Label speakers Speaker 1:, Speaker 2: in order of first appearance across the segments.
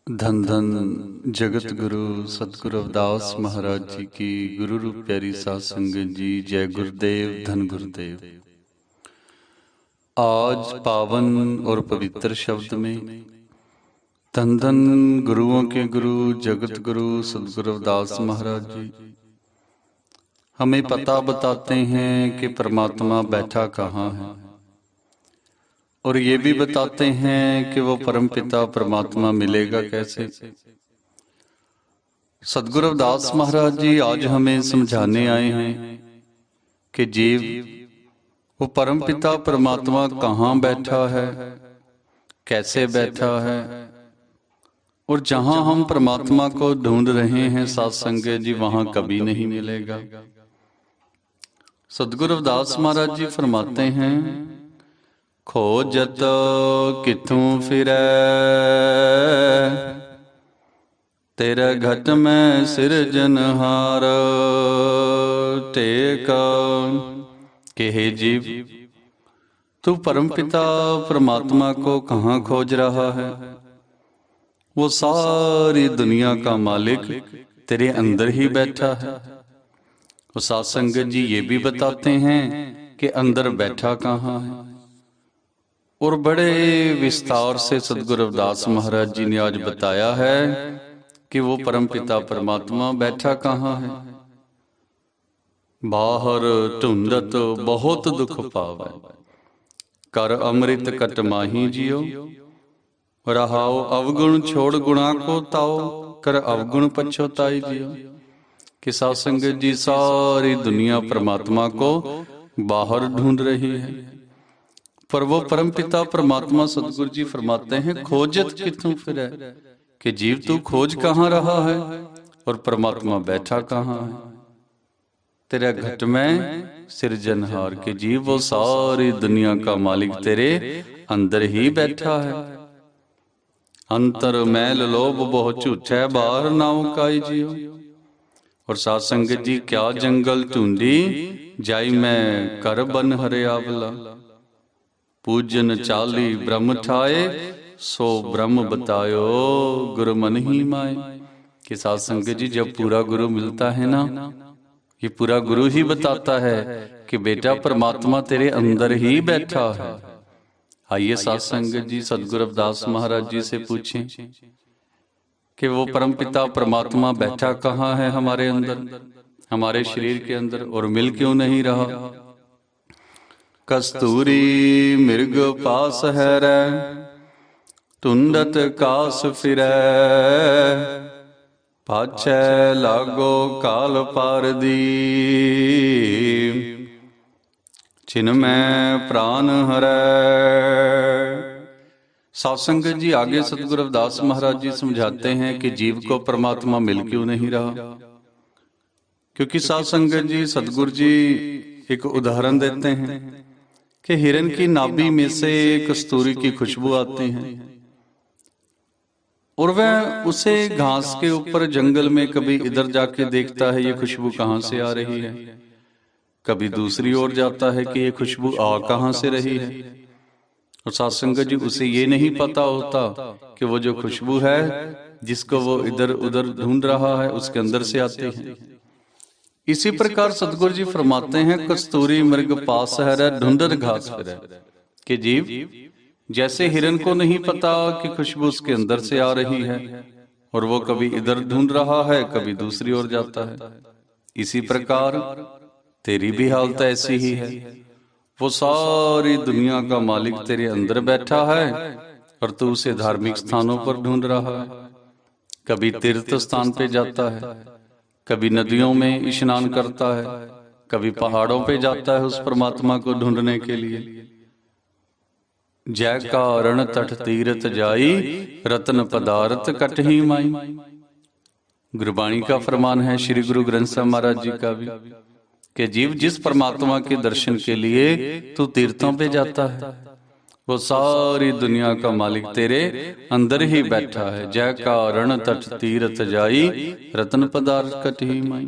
Speaker 1: धन धन जगत गुरु सतगुरु रविदास महाराज जी की गुरु रूप प्यारी साध संगत जी। जय गुरुदेव, धन गुरुदेव। आज पावन और पवित्र शब्द में धन धन गुरुओं के गुरु जगत गुरु सतगुरु रविदास महाराज जी हमें पता बताते हैं कि परमात्मा बैठा कहाँ है, और ये भी बताते हैं कि वो परमपिता परमात्मा मिलेगा कैसे। सतगुरु रविदास महाराज जी आज हमें समझाने आए हैं कि जीव वो परमपिता परमात्मा कहाँ बैठा है, कैसे बैठा है, और जहां हम परमात्मा को ढूंढ रहे हैं साध संगत जी वहां कभी नहीं मिलेगा। सतगुरु रविदास महाराज जी फरमाते हैं, खोजत किथों फिरै तेरे घट में सिरजनहार टेक। कि हे जीव, तू परमपिता परमात्मा को कहाँ खोज रहा है? वो सारी दुनिया का मालिक तेरे अंदर ही बैठा है। वो साध संगत जी ये भी बताते हैं कि अंदर बैठा कहाँ है, और बड़े विस्तार से सतगुरु रविदास महाराज जी ने आज बताया है कि वो परमपिता परमात्मा बैठा कहाँ है। बाहर ढूंढत बहुत दुख पावे, कर अमृत कट माही जियो। रहाओ अवगुण छोड़ गुणा को ताओ, कर अवगुण पछोताई जियो। कि साध संगत जी सारी दुनिया परमात्मा को बाहर ढूंढ रही है, पर वो परमपिता परमात्मा सतगुरु जी फरमाते हैं, खोजत किथों फिरै। कि जीव तू खोज कहाँ रहा है और परमात्मा बैठा कहाँ है। तेरे घट में सिरजनहार। के जीव वो सारी दुनिया का मालिक तेरे अंदर ही बैठा है। अंतर मैल लोभ बहुत झूठै, बाहर नाउ काई जियो। और साध संगत जी क्या जंगल ढूंढी, जाई मैं कर बन हरियावला। पूजन चाली ब्रह्म ठाए, सो ब्रह्म बतायो गुरु मन ही माए। कि साध संगत जी जब पूरा गुरु मिलता है ना, ये पूरा गुरु ही बताता है कि बेटा परमात्मा तेरे अंदर ही बैठा है। आइए साध संगत जी सतगुरु रविदास महाराज जी से पूछें कि वो परमपिता परमात्मा बैठा कहाँ है हमारे अंदर, हमारे शरीर के अंदर, और मिल क्यों नहीं रहा। कस्तूरी मृग पास है रे, तुंडत कास फिरै। पाछै लागो काल पार दी, छिन में प्राण हरै। साध संगत जी आगे सतगुरु रविदास महाराज जी समझाते हैं कि जीव को परमात्मा मिल क्यों नहीं रहा। क्योंकि साध संगत जी सतगुरु जी एक उदाहरण देते हैं कि हिरण की नाभि में से कस्तूरी की खुशबू आती है, और वह उसे घास के ऊपर जंगल में कभी इधर जाके देखता है ये खुशबू कहाँ से आ रही है, कभी दूसरी ओर जाता है कि ये खुशबू आ कहाँ से रही है। और साध संगत जी उसे ये नहीं पता होता कि वो जो खुशबू है जिसको वो इधर उधर ढूंढ रहा है उसके अंदर से आती है। इसी प्रकार सतगुरु जी फरमाते हैं, कस्तूरी मृग पास है ढूंढत घास फिरै। कि जीव जैसे हिरन को नहीं पता कि खुशबू उसके अंदर से आ रही है, और वो कभी इधर ढूंढ रहा है कभी दूसरी ओर जाता है, इसी प्रकार तेरी भी हालत ऐसी ही है। वो सारी दुनिया का मालिक तेरे अंदर बैठा है, और तू उसे धार्मिक स्थानों पर ढूंढ रहा है। कभी तीर्थ स्थान पे जाता है, कभी नदियों में स्नान करता है, कभी पहाड़ों पे जाता है उस परमात्मा को ढूंढने के लिए। जय का रण तट तीरथ जाई, रत्न पदार्थ कटही माई। गुरबाणी का फरमान है, श्री गुरु ग्रंथ साहब महाराज जी का भी, कि जीव जिस परमात्मा के दर्शन के लिए तू तीर्थों पे जाता है, वो सारी दुनिया का मालिक तेरे अंदर ही बैठा है। जय का रण तट तीरथ जाई, रत्न पदार्थ कटही माई।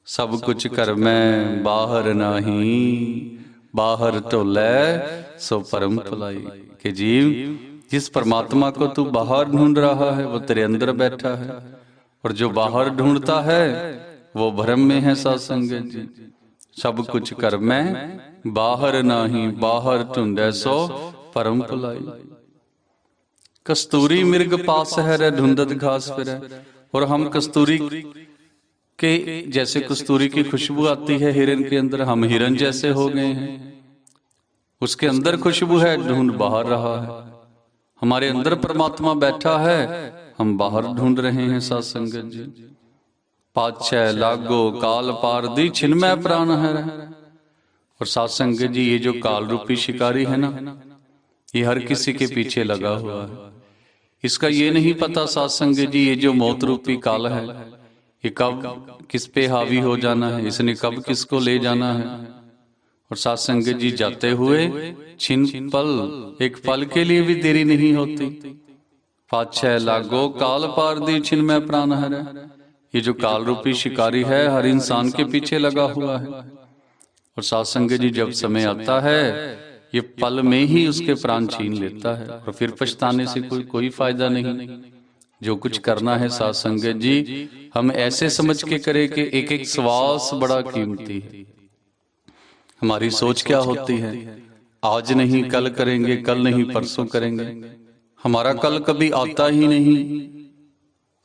Speaker 1: सब कुछ कर मैं बाहर नाही, बाहर ढोलै सो परम भुलाई। कि जीव जिस परमात्मा को तू बाहर ढूंढ रहा है वो तेरे अंदर बैठा है, और जो बाहर ढूंढता है वो भ्रम में है। साध संगत जी, सब कुछ कर मैं बाहर नाही, बाहर ढूंढे सो परम भुलाई। कस्तूरी मृग पास है रे ढूंढत घास फिरे। और हम कस्तूरी के जैसे कस्तूरी की खुशबू आती है हिरन के अंदर, हम हिरन जैसे हो गए हैं। उसके अंदर खुशबू है, ढूंढ बाहर रहा है। हमारे अंदर परमात्मा बैठा है, हम बाहर ढूंढ रहे हैं। साध संगत जी, पाछै लागो काल पार दी छिन्मय प्राण है। और साध संगत जी, ये जो काल रूपी शिकारी है ना, ये हर किसी के पीछे लगा हुआ है। इसका ये नहीं पता साध संगत जी, ये जो मौत रूपी काल है, ये कब किस पे हावी हो जाना है, इसने कब किसको ले जाना है। और साध संगत जी, जाते हुए छिन पल, एक पल के लिए भी देरी नहीं होती। पाछै लागो काल पार दी छिन्मय प्राण है। ये जो काल रूपी शिकारी है हर इंसान के पीछे लगा हुआ है। और साध संगत जी, जब समय आता है ये पल में ही उसके प्राण छीन लेता है, और फिर पछताने से कोई फायदा नहीं। जो कुछ करना है साध संगत जी, हम ऐसे समझ के करें कि एक एक श्वास बड़ा कीमती है। हमारी सोच क्या होती है, आज नहीं कल करेंगे, कल नहीं परसों करेंगे। हमारा कल कभी आता ही नहीं।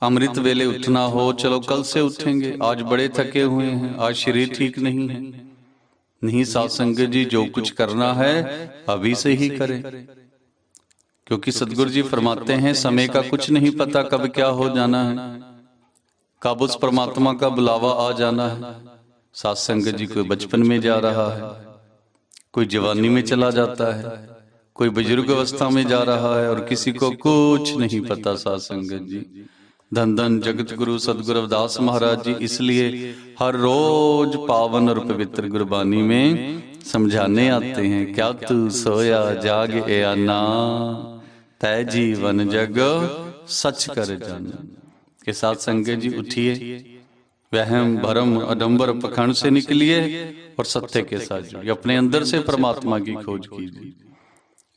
Speaker 1: अमृत वेले उठना हो, चलो कल से उठेंगे, आज बड़े थके हुए हैं, आज शरीर ठीक नहीं है। नहीं साध संगत जी, जो कुछ करना है अभी से ही करें, क्योंकि सदगुरु जी फरमाते हैं समय का कुछ नहीं पता कब क्या हो जाना है, कब उस परमात्मा का बुलावा आ जाना है। साध संगत जी, कोई बचपन में जा रहा है, कोई जवानी में चला जाता है, कोई बुजुर्ग अवस्था में जा रहा है, और किसी को कुछ नहीं पता। साध संगत जी, धन धन जगत गुरु सदगुरु रविदास महाराज जी इसलिए हर रोज पावन और पवित्र गुरबानी में समझाने आते हैं, क्या तू सोया जाग या ना, तै जीवन जग सच कर जाना। के साथ संगत जी, उठिए, वहम भरम अडंबर पखंड से निकलिए और सत्य के साथ जुड़िए, अपने अंदर से परमात्मा की खोज कीजिए।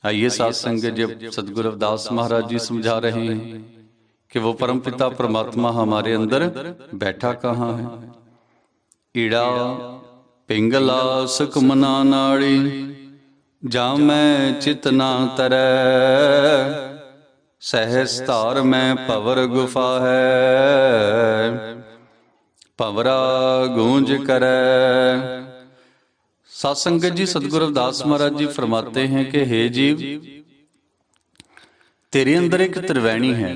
Speaker 1: आइए साथ संगत, जब सदगुरु रविदास महाराज जी समझा रहे हैं कि वो परमपिता परमात्मा हमारे अंदर बैठा कहाँ है। ईड़ा पिंगला सुखमना नाड़ी, जामै चितना तरੈ, सहस्तार में पवर गुफा है, पवरा गूंज करे। साध संगत जी, सदगुरु रविदास महाराज जी फरमाते हैं कि हे जीव, तेरे अंदर एक त्रिवेणी है,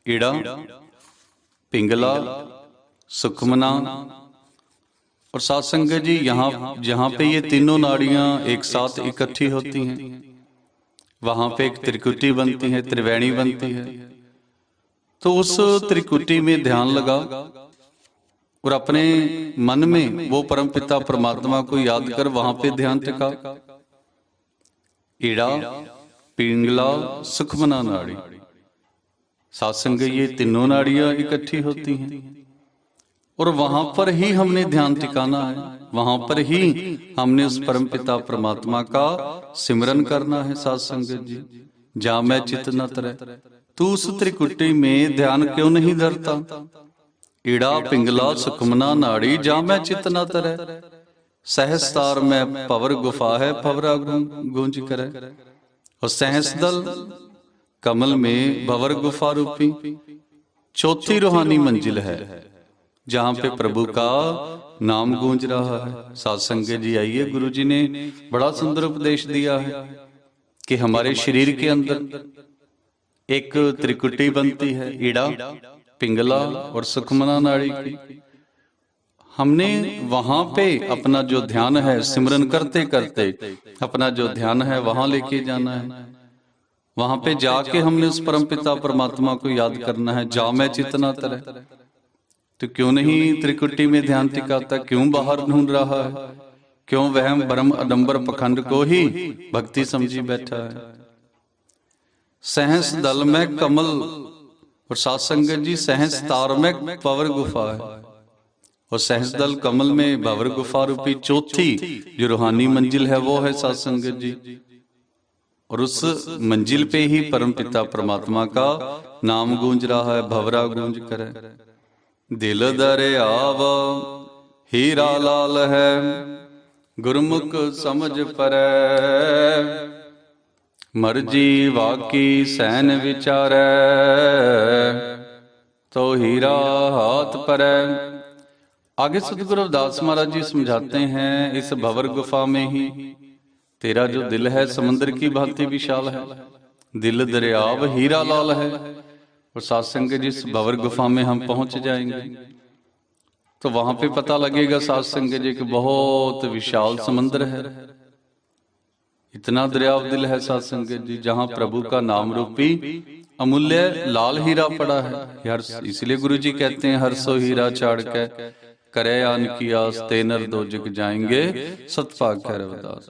Speaker 1: ईड़ा, पिंगला, सुखमना। और साध संगत जी, यहाँ जहां पे ये तीनों नाड़ियां एक साथ इकट्ठी होती हैं, वहां पे एक त्रिकुटी बनती है, त्रिवेणी बनती है। तो उस त्रिकुटी में ध्यान लगा और अपने मन में वो परमपिता परमात्मा को याद कर वहां पे ध्यान टिका। ईड़ा, पिंगला, सुखमना नाड़ी। साध संगत, ये तीनों नाड़ियां इकट्ठी होती हैं और वहां पर ही हमने ध्यान टिकाना है, वहां पर ही हमने उस परमपिता परमात्मा का सिमरन करना है। साध संगत जी, जा मैं चित न तरੈ, तू उस त्रिकुटी में ध्यान क्यों नहीं धरता। ईड़ा पिंगला सुखमना नाड़ी, जा मैं चित न तरੈ, सहस्तार में पवर गुफा है, पवरा गूंज करे। और सहस्दल कमल में भंवर गुफा रूपी चौथी रूहानी मंजिल है, जहां पे प्रभु का नाम गूंज रहा है। साध संगत जी, आइए, गुरु जी ने बड़ा सुंदर उपदेश दिया है कि हमारे शरीर के अंदर एक त्रिकुटी बनती है, ईड़ा, पिंगला और सुखमना नाड़ी की। हमने वहां पे अपना जो ध्यान है सिमरन करते करते अपना जो ध्यान है वहां लेके जाना है। वहां पे जाके हमने उस परमपिता परमात्मा को याद करना है। जा मैं चितना तरह, तो क्यों नहीं त्रिकुटी में ध्यान टिकाता, क्यों बाहर ढूंढ रहा है, क्यों वहम भरम अडंबर पखंड को ही भक्ति समझी बैठा है। सहस दल में कमल, और साध संगत जी सहस तार में पवर गुफा है, और सहस्दल कमल में भंवर गुफा रूपी चौथी जो रूहानी मंजिल है वो है साध संगत जी। और उस मंजिल पे ही परम पिता परमात्मा का नाम गूंज रहा है, भवरा गूंज करे। दिल दरियाव हीरा लाल है, गुरमुख समझ परै, मर्जी वाकी सैन विचारै, तो हीरा हाथ परै। आगे सतगुरु रविदास महाराज जी समझाते हैं, इस भंवर गुफा में ही तेरा जो दिल है समुद्र की भांति विशाल है, दिल दरियाव हीरा लाल है। और सात्संग जिस भंवर गुफा में हम पहुंच जाएंगे तो वहां पे पता लगेगा सात्संग जी कि बहुत विशाल समुद्र है, इतना दरियाव दिल है सात्संग जी, जहां प्रभु का नाम रूपी अमूल्य लाल हीरा पड़ा है। इसलिए गुरु जी कहते हैं, हर सो हीरा चाड़ के करे आन की आस, ते नर दो जग जाएंगे सतपाग कह रविदास।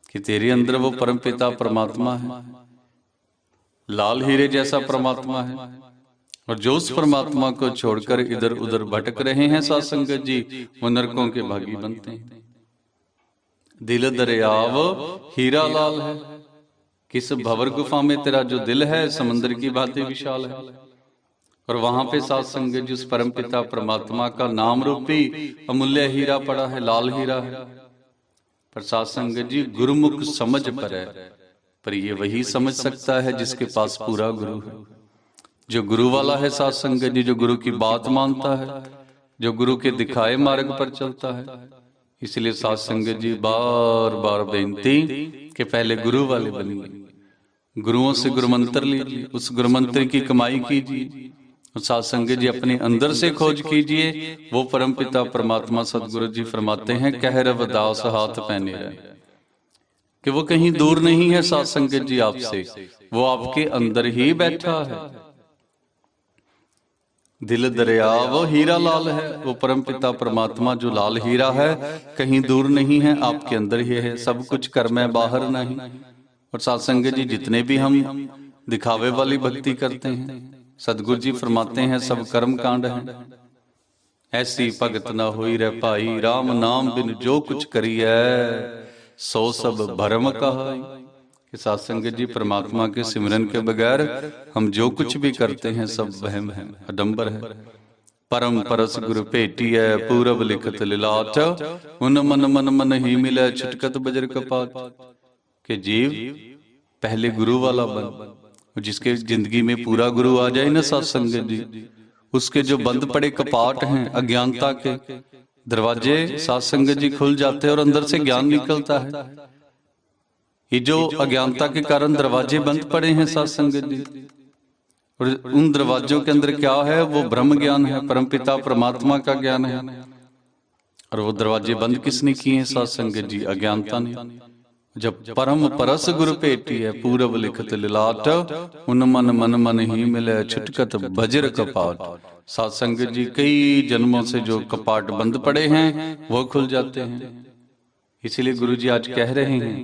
Speaker 1: कि तेरे अंदर वो परम पिता परमात्मा है, लाल हीरे जैसा परमात्मा है, और जो उस परमात्मा को छोड़कर इधर उधर भटक रहे हैं सात्संगत जी, वो नरकों के भागी बनते हैं। दिल दरियाव हीरा लाल है, किस भंवर गुफा में तेरा जो दिल है समुद्र की भांति विशाल है। और वहां पे सात्संग जिस परम पिता परमात्मा का नाम रूपी अमूल्य हीरा पड़ा है, लाल हीरा है। पर सात्संग जी गुरुमुख समझ पर ये वही समझ सकता है जिसके पास पूरा गुरु है, जो गुरु वाला है सात्संग जी, जो गुरु की बात मानता है, जो गुरु के दिखाए मार्ग पर चलता है। इसलिए सात्संग जी बार बार बेनती कि पहले गुरु वाले बनिए, गुरुओं से गुरु मंत्र लीजिए, उस गुरु मंत्र की कमाई कीजिए, सात्संग जी अपने अंदर से खोज कीजिए। वो परम पिता परमात्मा सतगुरु जी फरमाते हैं, कह रविदास हाथ पहने रहे, कि वो कहीं दूर नहीं है सात्संग जी आपसे, वो आपके अंदर ही बैठा है। दिल दरिया वो हीरा लाल है, वो परम पिता परमात्मा जो लाल हीरा है कहीं दूर नहीं है, आपके अंदर ही है। सब कुछ कर्म है, बाहर नहीं। और सात्संग जी जितने भी हम दिखावे वाली भक्ति करते हैं, सतगुरु जी फरमाते हैं सब कर्म कांड है। ऐसी भगत ना होई रे भाई, राम नाम बिन जो कुछ करी है सो सब भरम कहा। कि सात्संग जी परमात्मा के सिमरन के बगैर हम जो कुछ भी करते हैं सब वहम है, अडंबर है। परम परस गुरु भेटी है, पूरब लिखत लिलाट, उन मन मन मन ही मिले छुटकत बजर कपाट। के जीव पहले गुरु वाला बन, जिसके जिंदगी में पूरा गुरु आ जाए ना सात्संग जी, उसके जो बंद पड़े कपाट हैं अज्ञानता के दरवाजे, सात्संग जी खुल जाते हैं और अंदर से ज्ञान निकलता है। ये जो अज्ञानता के कारण दरवाजे बंद पड़े हैं सात्संग जी, और उन दरवाजों के अंदर क्या है, वो ब्रह्म ज्ञान है, परम पिता परमात्मा का ज्ञान है। और वो दरवाजे बंद किसने किए हैं सात्संग जी? अज्ञानता ने। जब परम परस गुरु भेटी है, पूरब लिखत लिलाट, उन मन मन मन ही मिले छुटकत बजर कपाट। सात्संग जी कई जन्मों से जो कपाट बंद पड़े हैं वो खुल जाते हैं। इसीलिए गुरु जी आज कह रहे हैं,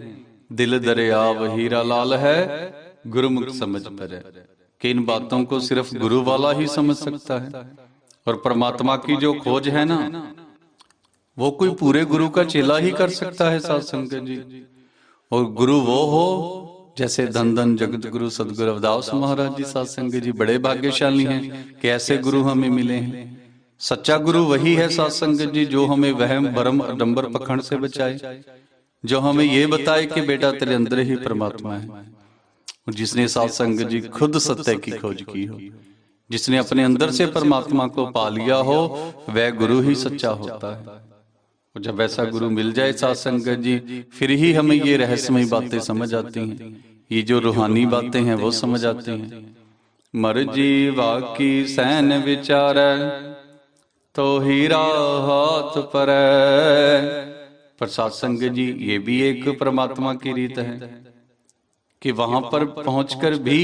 Speaker 1: दिल दरियाव हीरा लाल है, गुरुमुख समझ पर है। कि इन बातों को सिर्फ गुरु वाला ही समझ सकता है। और परमात्मा की जो खोज है ना, वो कोई पूरे गुरु का चेला ही कर सकता है सात्संग जी। और गुरु वो हो जैसे धन धन जगत गुरु सदगुरु रविदास महाराज जी सात्संग जी बड़े भाग्यशाली हैं कि ऐसे गुरु हमें मिले हैं। सच्चा गुरु वही है सात्संग जी, जो हमें वहम भरम अडंबर पखंड से बचाए, जो हमें ये बताए कि बेटा तेरे अंदर ही परमात्मा है। और जिसने सात्संग जी खुद सत्य की खोज की हो, जिसने अपने अंदर से परमात्मा को पा लिया हो, वह गुरु ही सच्चा होता है। और जब ऐसा गुरु मिल जाए सात्संग जी, फिर ही हमें ये रहस्यमय बातें समझ आती हैं, ये जो रूहानी बातें हैं वो समझ आती हैं। मर्जी वाकी सैन विचार, तो हीरा हाथ पर। सत्संग जी ये भी एक परमात्मा की रीत है कि वहां पर पहुंचकर भी,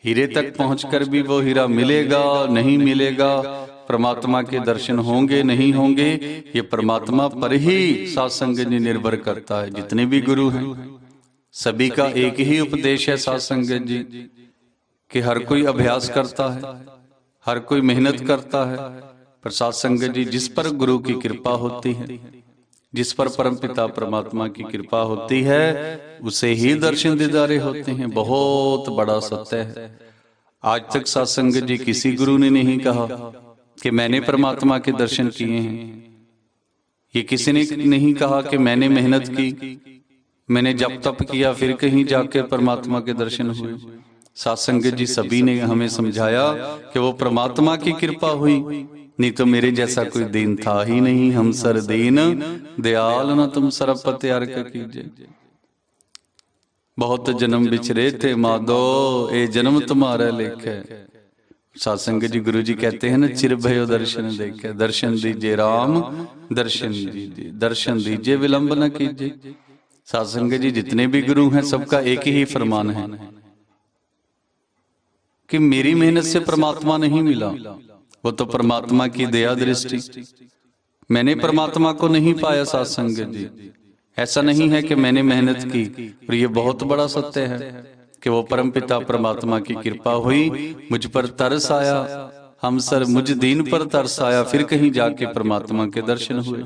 Speaker 1: हीरे तक पहुंचकर भी वो हीरा मिलेगा नहीं मिलेगा, परमात्मा के दर्शन होंगे नहीं होंगे, ये परमात्मा पर ही सात्संग जी निर्भर करता है। जितने भी गुरु हैं सभी का एक ही उपदेश है सात्संग जी, कि हर कोई अभ्यास करता है, हर कोई मेहनत करता है, पर सात्संग जी जिस पर गुरु की कृपा होती है, जिस पर परम पिता परमात्मा की कृपा होती है उसे ही दर्शन दीदारे होते हैं। बहुत बड़ा सत्य है। आज तक सत्संग जी किसी गुरु ने नहीं कहा कि मैंने परमात्मा के दर्शन किए हैं। ये किसी ने नहीं कहा कि मैंने मेहनत की, मैंने जप तप किया, फिर कहीं जाके परमात्मा के दर्शन हुए। सत्संग जी सभी ने हमें समझाया कि वो परमात्मा की कृपा हुई, नहीं तो मेरे जैसा कोई दीन था ही नहीं। हम सर दीन दयाल न तुम सरपत यार का कीजिए। बहुत जन्म बिछरे थे माधो, ए जन्म तुम्हारा लेख है। सत्संग जी गुरु जी कहते हैं ना, चिर भयो दर्शन देखे। दर्शन दीजिए राम, दर्शन दीजिए, दर्शन दीजिए विलंब न कीजिए। सत्संग जी जितने भी गुरु हैं सबका एक ही फरमान है कि मेरी मेहनत से परमात्मा नहीं मिला, वो तो परमात्मा की दया दृष्टि। मैंने परमात्मा को नहीं पाया सत्संग जी। ऐसा नहीं है कि मैंने मेहनत की। और ये बहुत बड़ा सत्य है कि वो परम पिता परमात्मा की कृपा हुई, मुझ पर तरस आया, हम सर मुझ दीन पर तरस आया, फिर कहीं जाके परमात्मा के दर्शन हुए।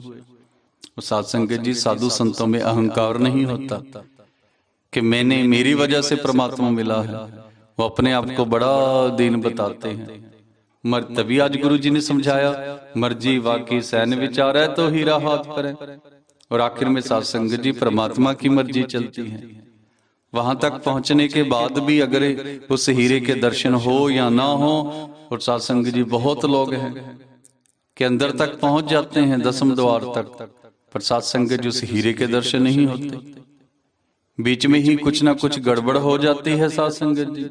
Speaker 1: सत्संग जी साधु संतों में अहंकार नहीं होता कि मैंने, मेरी वजह से परमात्मा मिला है। वो अपने आप को बड़ा दीन बताते हैं। मर तभी आज गुरु जी ने समझाया, मर्जी वाकी सैन विचार है तो हीरा हाथ पर है। और आखिर में सत्संग जी परमात्मा की मर्जी चलती है। वहां तक पहुंचने के बाद भी अगर उस हीरे के दर्शन हो या ना हो, और सत्संग जी बहुत लोग हैं कि अंदर तक पहुंच जाते हैं, दसम द्वार तक, पर सत्संग जी उस हीरे के दर्शन नहीं होते। बीच में ही कुछ ना कुछ गड़बड़ हो जाती है। सत्संग जी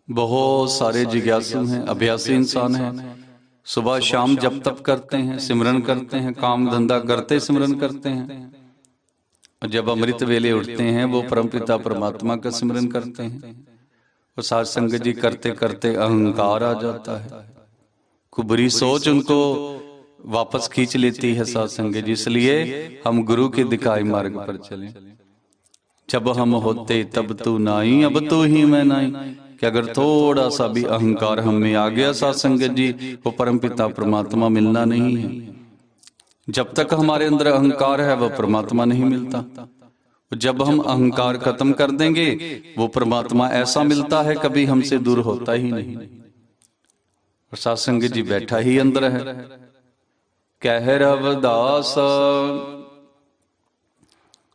Speaker 1: बहुत सारे जिज्ञासु हैं, अभ्यासी इंसान हैं, सुबह शाम जप तप करते हैं, सिमरन करते हैं, काम धंधा करते सिमरन करते हैं। और जब अमृत वेले उठते हैं वो परमपिता परमात्मा का सिमरन करते हैं। और सत्संग जी करते करते अहंकार आ जाता है, कुबरी सोच उनको वापस खींच लेती है सत्संग जी। इसलिए हम गुरु के दिखाए मार्ग पर चलें। जब हम होते तब तू नाई, अब तू ही मैं नाई। कि अगर थोड़ा सा भी अहंकार हम में आ गया सत्संग जी, वो परमपिता परमात्मा मिलना नहीं है। जब तक हमारे अंदर अहंकार है वह परमात्मा नहीं मिलता। जब हम अहंकार खत्म कर देंगे वो परमात्मा ऐसा मिलता है कभी हमसे दूर होता ही नहीं। और सत्संग जी बैठा ही अंदर है। कह रविदास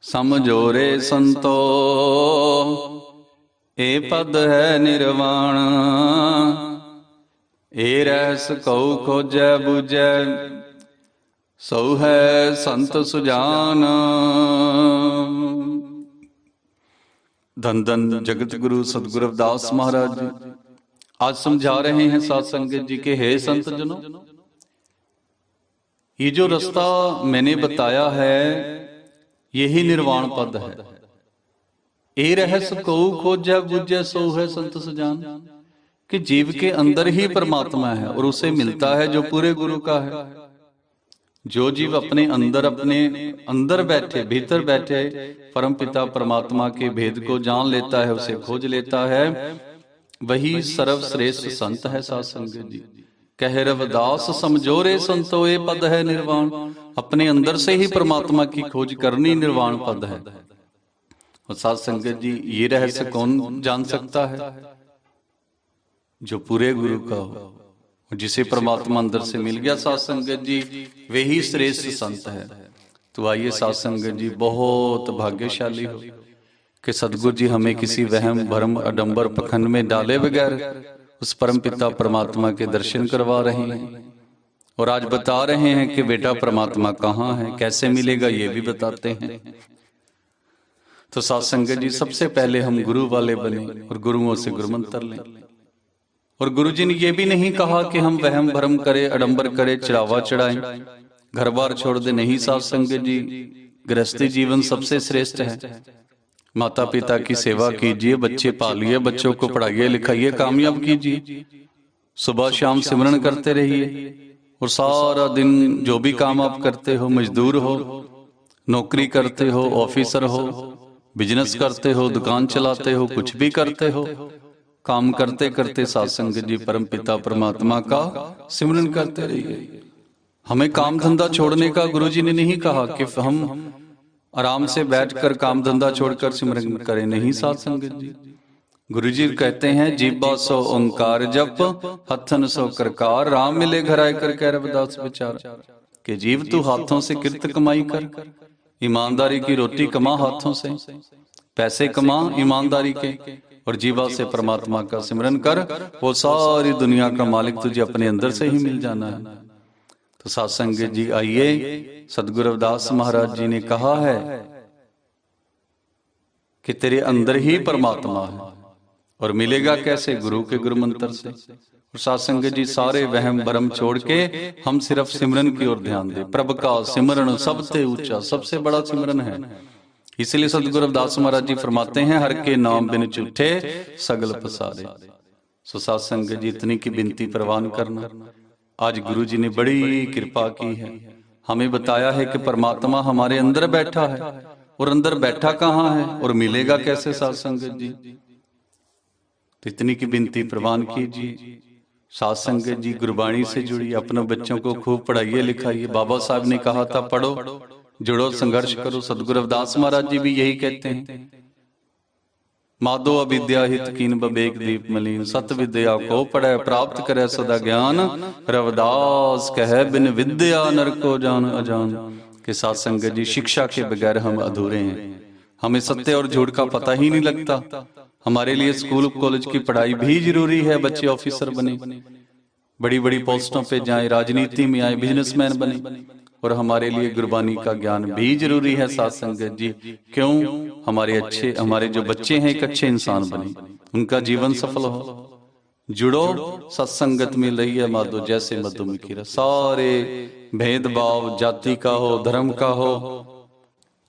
Speaker 1: समझो रे संतो, ए पद है निर्वाण। ए रहस कऊ खोजै बुझै, सो है संत सुजान। धन धन जगत गुरु सतगुरु रविदास महाराज जी आज समझा रहे हैं सत्संग जी के, हे संत जनों, ये जो रास्ता मैंने बताया है यही निर्वाण पद है। ए रहस कऊ खोजै बुझै, सो है संत सुजान। कि जीव के अंदर ही परमात्मा है और उसे मिलता है जो पूरे गुरु का है। जो जीव अपने अंदर बैठे, भीतर बैठे परम पिता परमात्मा के भेद को जान लेता है, उसे खोज लेता है, वही सर्वश्रेष्ठ संत है। सत्संग जी कह रविदास समझो रे संतो, ये पद है निर्वाण। अपने अंदर से ही परमात्मा की खोज करनी निर्वाण पद है। और सत्संग जी ये रहस्य कौन जान सकता है? जो पूरे गुरु का हो, जिसे परमात्मा अंदर से मिल गया सत्संग जी, वे ही श्रेष्ठ संत है। तो आइए सत्संग जी बहुत भाग्यशाली हो कि सदगुरु जी हमें किसी वहम भरम अडंबर पखंड में डाले बगैर उस परम पिता परमात्मा के दर्शन करवा रहे हैं। और आज बता रहे हैं कि बेटा परमात्मा कहाँ है, कैसे मिलेगा, ये भी बताते हैं। तो सत्संग जी सबसे पहले हम गुरु वाले बने और गुरुओं से गुरुमंत्र लें। और गुरु जी ने यह भी नहीं कहा कि हम वहम भरम करें, अडंबर करें, चढ़ावा चढ़ाएं, घर बार छोड़ दे। नहीं सत्संग जी, गृहस्थी जीवन सबसे श्रेष्ठ है। माता पिता की सेवा कीजिए, बच्चे पालिए, बच्चों को पढ़ाइए लिखाइए, कामयाब कीजिए, सुबह शाम सिमरन करते रहिए। और सारा दिन जो भी काम आप करते हो, मजदूर हो, नौकरी करते हो, ऑफिसर हो, बिजनेस करते हो, दुकान चलाते हो, कुछ भी करते हो, काम करते करते सत्संग जी परम पिता परमात्मा का सिमरन करते रहिए। हमें काम धंधा छोड़ने का गुरुजी ने नहीं कहा कि हम आराम से बैठकर काम धंधा छोड़कर सिमरन करें, नहीं साध संगत जी। गुरुजी कहते हैं जीबा सो ओंकार जप, हथन सो करकार, राम मिले घर आए कर कह रविदास विचार। कि जीव तू हाथों से किरत कमाई कर, ईमानदारी की रोटी कमा हाथों से, पैसे कमा ईमानदारी के, और जीवा से परमात्मा का सिमरन कर, वो सारी दुनिया का मालिक तुझे अपने अंदर से ही मिल जाना है। तो सत्संग जी आइए, सदगुरु रविदास महाराज जी ने कहा है कि तेरे अंदर ही परमात्मा है, और मिलेगा कैसे? गुरु के गुरु मंत्र से। और सत्संग जी सारे वहम भरम छोड़ के हम सिर्फ सिमरन की ओर ध्यान दें। प्रभु का सिमरन सबसे ऊंचा, सबसे बड़ा सिमरन है। इसलिए सदगुरु रविदास महाराज जी फरमाते हैं, हर के नाम बिन झूठे सगल पसारे। सो सत्संग जी इतनी की बिनती प्रवान करना। आज गुरु जी ने बड़ी कृपा की है, हमें बताया है कि परमात्मा हमारे अंदर बैठा है, और अंदर बैठा कहाँ है और मिलेगा कैसे सत्संग जी। तो इतनी की बिनती प्रवान कीजिए। सत्संग जी गुरबाणी से जुड़ी, अपने बच्चों को खूब पढ़ाइए लिखाइए। बाबा साहब ने कहा था पढ़ो, जुड़ो, संघर्ष करो। सदगुरु रविदास महाराज जी भी यही कहते हैं, माधो अविद्या हित कीन बबेक दीप मलीन, सत विद्या को पढ़े प्राप्त करे सदा ज्ञान, रविदास कहे बिन विद्या नर को जान अजान। के सत्संग जी शिक्षा के बगैर हम अधूरे हैं। हमें सत्य और झूठ का पता ही नहीं लगता। हमारे लिए स्कूल कॉलेज की पढ़ाई भी जरूरी है, बच्चे ऑफिसर बने, बड़ी बड़ी पोस्टों पे जाएं, राजनीति में आए, बिजनेसमैन बने। और हमारे लिए गुरबानी का ज्ञान भी जरूरी है सत्संग जी। क्यों? हमारे जो बच्चे हैं एक अच्छे इंसान बने, उनका जीवन सफल हो। जुड़ो सत्संगत में लइए माधो जैसे मधुमक्खी रस। सारे भेदभाव जाति का हो, धर्म का हो,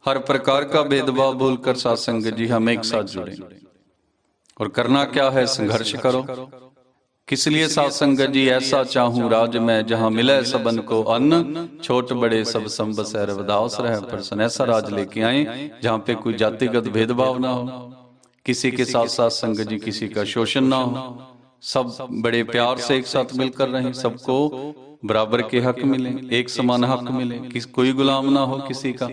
Speaker 1: हर प्रकार का भेदभाव भूलकर सत्संग जी हम एक साथ जुड़े। और करना क्या है? संघर्ष करो। किस लिए सत्संग जी? ऐसा चाहूं राज में जहां मिले सबन को अन्न, छोट बड़े सब संबस रविदास रहे प्रसन्न। ऐसा राज लेके आए जहां पे कोई जातिगत भेदभाव ना हो, किसी के साथ सत्संग जी किसी का शोषण ना हो, सब बड़े प्यार से एक साथ मिलकर रहें, सबको बराबर के हक मिले, एक समान हक मिले, कोई गुलाम ना हो किसी का।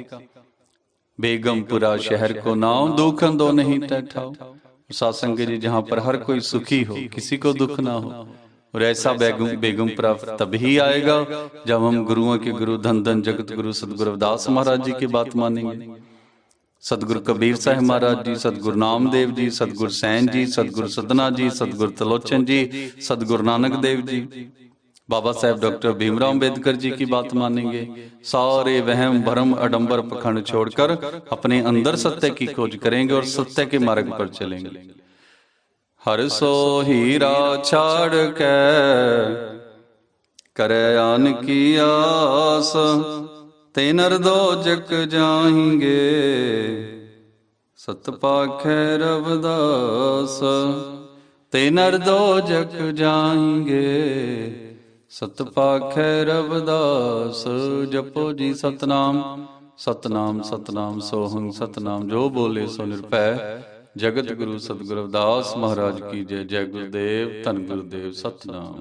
Speaker 1: बेगमपुरा शहर को नाव, दुख दो नहीं ठहराओ। सत्संग जी जहां पर हर कोई सुखी हो, किसी को दुख ना हो। और ऐसा बेगमपुरा तभी आएगा जब हम गुरुओं के गुरु धन धन जगत गुरु सदगुरु रविदास महाराज जी की बात मानेंगे। सदगुरु कबीर साहब महाराज जी, सदगुरु नामदेव जी, सदगुरु सैन जी, सदगुरु सदना जी, सदगुरु त्रिलोचन जी, सदगुरु नानक देव जी, बाबा साहेब डॉक्टर भीमराव अंबेडकर जी की बात मानेंगे। सारे वहम भरम अडंबर पखंड छोड़कर अपने अंदर सत्य की खोज करेंगे और सत्य के मार्ग पर चलेंगे। हर सो हीरा छाड़ के करे आन की आस, ते नर दो जग जाएंगे सत पाखे रविदास। ते नर दो जग जाएंगे सत पाखे रविदास। जपो जी सतनाम सतनाम सतनाम सोहंग सतनाम, जो बोले सो निरभय। जगत गुरु सदगुरु रविदास महाराज की जय। जय गुरुदेव, धन गुरुदेव, सतनाम।